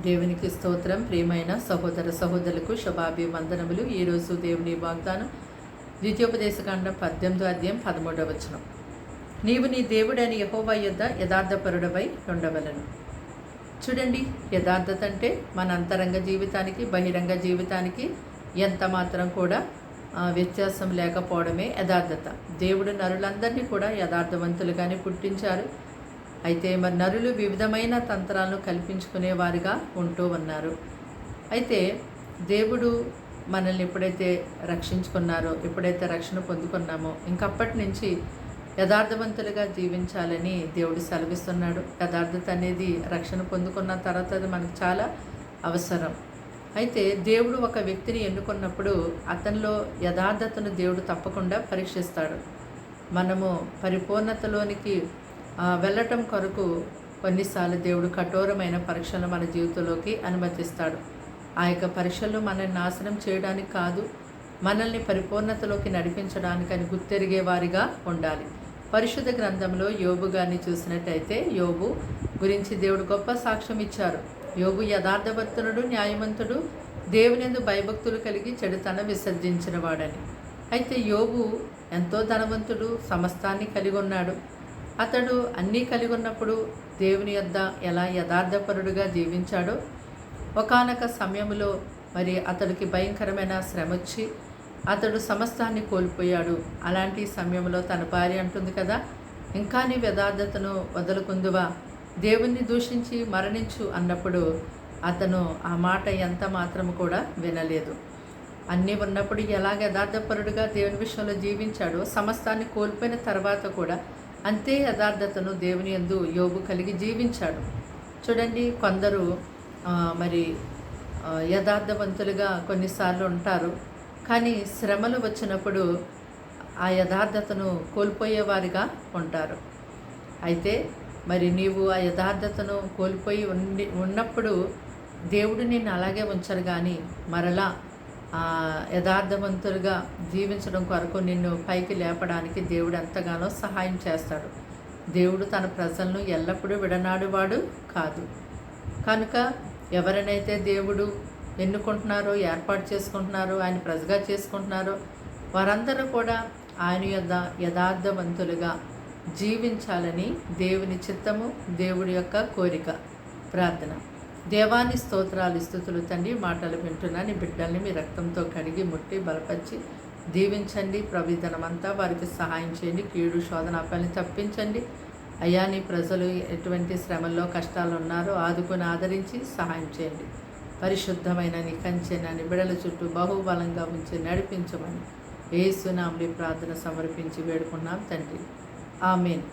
దేవునికి స్తోత్రం. ప్రియమైన సహోదర సహోదరులకు శుభాభివందనములు. ఈరోజు దేవుని వాగ్దానం ద్వితీయోపదేశకాండం 18వ అధ్యాయం 13వ వచనం. నీవు నీ దేవుడైన యెహోవా యొద్ద యథార్థపరుడవై ఉండవలను. చూడండి, యథార్థత అంటే మన అంతరంగ జీవితానికి బహిరంగ జీవితానికి ఎంత మాత్రం కూడా వ్యత్యాసం లేకపోవడమే యథార్థత. దేవుడు నరులందరినీ కూడా యథార్థవంతులుగానే పుట్టించారు. అయితే మరి నరులు వివిధమైన తంత్రాలను కల్పించుకునేవారుగా ఉంటూ ఉన్నారు. అయితే దేవుడు మనల్ని ఎప్పుడైతే రక్షించుకున్నారో, ఎప్పుడైతే రక్షణ పొందుకున్నామో ఇంకప్పటి నుంచి యథార్థవంతులుగా జీవించాలని దేవుడు సెలవిస్తున్నాడు. యథార్థత అనేది రక్షణ పొందుకున్న తర్వాత అది మనకు చాలా అవసరం. అయితే దేవుడు ఒక వ్యక్తిని ఎన్నుకున్నప్పుడు అతనిలో యథార్థతను దేవుడు తప్పకుండా పరీక్షిస్తాడు. మనము పరిపూర్ణతలోనికి వెళ్ళటం కొరకు కొన్నిసార్లు దేవుడు కఠోరమైన పరీక్షలు మన జీవితంలోకి అనుమతిస్తాడు. ఆ యొక్క పరీక్షలు మనల్ని నాశనం చేయడానికి కాదు, మనల్ని పరిపూర్ణతలోకి నడిపించడానికని గుర్తెరిగే వారిగా ఉండాలి. పరిశుద్ధ గ్రంథంలో యోబు గారిని చూసినట్టయితే యోబు గురించి దేవుడు గొప్ప సాక్ష్యం ఇచ్చారు. యోబు యథార్థవంతుడు, న్యాయవంతుడు, దేవునియందు భయభక్తులు కలిగి చెడుతనం విసర్జించిన వాడని. అయితే యోబు ఎంతో ధనవంతుడు, సమస్తాన్ని కలిగి ఉన్నాడు. అతడు అన్నీ కలిగి ఉన్నప్పుడు దేవుని యొద్ద ఎలా యథార్థపరుడుగా జీవించాడో ఒకానొక సమయంలో మరి అతడికి భయంకరమైన శ్రమ వచ్చి అతడు సమస్తాన్ని కోల్పోయాడు. అలాంటి సమయంలో తన భార్య అంటుంది కదా, ఇంకా నీ యథార్థతను వదులుకుందువా, దేవుణ్ణి దూషించి మరణించు అన్నప్పుడు అతను ఆ మాట ఎంత మాత్రము కూడా వినలేదు. అన్నీ ఉన్నప్పుడు ఎలాగ యథార్థపరుడుగా దేవుని విషయంలో జీవించాడో సమస్తాన్ని కోల్పోయిన తర్వాత కూడా అంతే యథార్థతను దేవుని యందు యోబు కలిగి జీవించాడు. చూడండి, కొందరు మరి యథార్థవంతులుగా కొన్నిసార్లు ఉంటారు, కానీ శ్రమలు వచ్చినప్పుడు ఆ యథార్థతను కోల్పోయేవారిగా ఉంటారు. అయితే మరి నీవు ఆ యథార్థతను కోల్పోయి ఉన్నప్పుడు దేవుడు నిన్ను అలాగే ఉంచరు, కానీ మరలా యథార్థవంతులుగా జీవించడం కొరకు నిన్ను పైకి లేపడానికి దేవుడు ఎంతగానో సహాయం చేస్తాడు. దేవుడు తన ప్రజలను ఎల్లప్పుడూ విడనాడువాడు కాదు. కనుక ఎవరినైతే దేవుడు ఎన్నుకుంటున్నారో, ఏర్పాటు చేసుకుంటున్నారో, ఆయన ప్రజగా చేసుకుంటున్నారో వారందరూ కూడా ఆయన యొద్ద యథార్థవంతులుగా జీవించాలని దేవుని చిత్తము, దేవుడి యొక్క కోరిక. ప్రార్థన. దేవాని స్తోత్రాలు, స్తుతులు తండ్రి. మాటలు వింటున్నా నీ బిడ్డల్ని మీ రక్తంతో కడిగి ముట్టి బలపరిచి దీవించండి. ప్రవిధనమంతా వారికి సహాయం చేయండి. కీడు శోధన అపల్ని తప్పించండి. అయ్యా, నీ ప్రజలు ఎటువంటి శ్రమల్లో కష్టాలు ఉన్నారో ఆదుకొని ఆదరించి సహాయం చేయండి. పరిశుద్ధమైన నీ కంచెన నీ బిడల చుట్టూ బహుబలంగా ఉంచి నడిపించమని యేసు నామములో ప్రార్థన సమర్పించి వేడుకున్నాం తండ్రి. ఆమేన్.